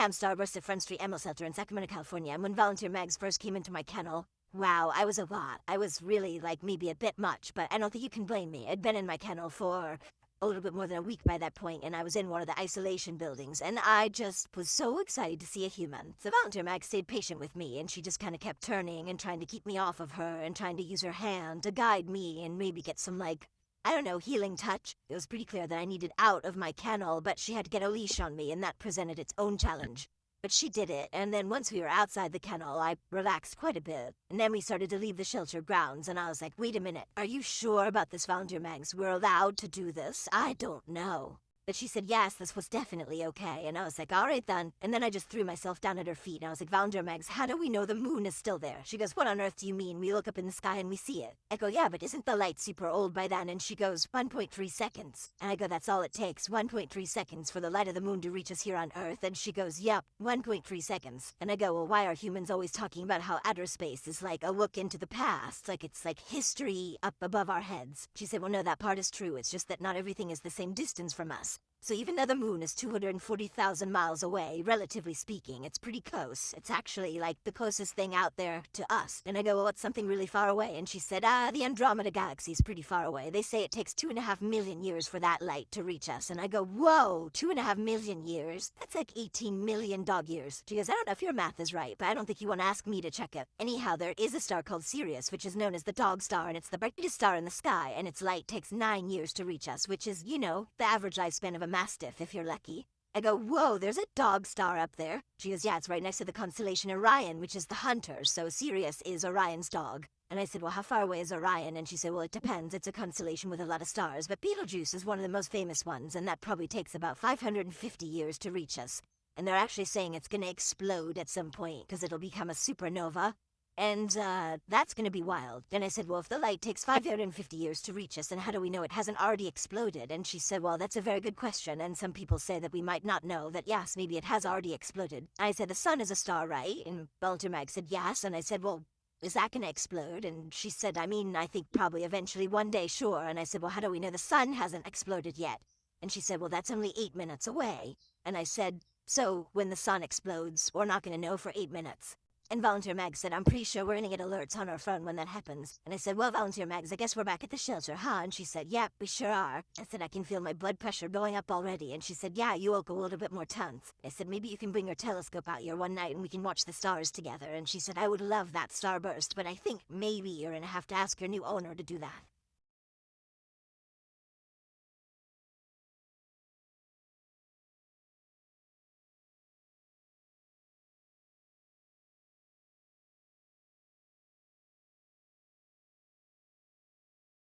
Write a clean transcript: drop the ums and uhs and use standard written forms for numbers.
I'm Starburst at Front Street Animal Shelter in Sacramento, California, and when Volunteer Mags first came into my kennel, wow, I was a lot. I was really, like, maybe a bit much, but I don't think you can blame me. I'd been in my kennel for a little bit more than a week by that point, and I was in one of the isolation buildings, and I just was so excited to see a human. So Volunteer Mag stayed patient with me, and she just kind of kept turning and trying to keep me off of her and trying to use her hand to guide me and maybe get some, like, I don't know, healing touch. It was pretty clear that I needed out of my kennel, but she had to get a leash on me, and that presented its own challenge. But she did it, and then once we were outside the kennel, I relaxed quite a bit. And then we started to leave the shelter grounds, and I was like, wait a minute, are you sure about this, Volunteer Mags? We're allowed to do this? I don't know. But she said, yes, this was definitely okay. And I was like, all right then. And then I just threw myself down at her feet, and I was like, Volunteer Mags, how do we know the moon is still there? She goes, what on earth do you mean? We look up in the sky and we see it. I go, yeah, but isn't the light super old by then? And she goes, 1.3 seconds. And I go, that's all it takes, 1.3 seconds for the light of the moon to reach us here on Earth. And she goes, yep, 1.3 seconds. And I go, well, why are humans always talking about how outer space is like a look into the past? Like it's like history up above our heads. She said, well, no, that part is true. It's just that not everything is the same distance from us. So even though the moon is 240,000 miles away, relatively speaking, it's pretty close. It's actually like the closest thing out there to us. And I go, well, what's something really far away? And she said, the Andromeda Galaxy's pretty far away. They say it takes 2.5 million years for that light to reach us. And I go, whoa, 2.5 million years? That's like 18 million dog years. She goes, I don't know if your math is right, but I don't think you want to ask me to check it. Anyhow, there is a star called Sirius, which is known as the dog star, and it's the brightest star in the sky, and its light takes 9 years to reach us, which is, you know, the average lifespan of a mastiff if you're lucky. I go, whoa, there's a dog star up there. She goes, yeah, it's right next to the constellation Orion, which is the hunter, so Sirius is Orion's dog. And I said, well, how far away is Orion? And she said, well, it depends. It's a constellation with a lot of stars, but Betelgeuse is one of the most famous ones, and that probably takes about 550 years to reach us. And they're actually saying it's gonna explode at some point, because it'll become a supernova. And, that's gonna be wild. Then I said, well, if the light takes 550 years to reach us, then how do we know it hasn't already exploded? And she said, well, that's a very good question, and some people say that we might not know that, yes, maybe it has already exploded. I said, the sun is a star, right? And Volunteer Mag said, yes, and I said, well, is that gonna explode? And she said, I mean, I think probably eventually one day, sure. And I said, well, how do we know the sun hasn't exploded yet? And she said, well, that's only 8 minutes away. And I said, so when the sun explodes, we're not gonna know for 8 minutes. And Volunteer Mags said, I'm pretty sure we're gonna get alerts on our phone when that happens. And I said, well, Volunteer Mags, I guess we're back at the shelter, huh? And she said, yep, we sure are. I said, I can feel my blood pressure going up already. And she said, yeah, you woke a little bit more tense. I said, maybe you can bring your telescope out here one night and we can watch the stars together. And she said, I would love that, Starburst, but I think maybe you're gonna have to ask your new owner to do that.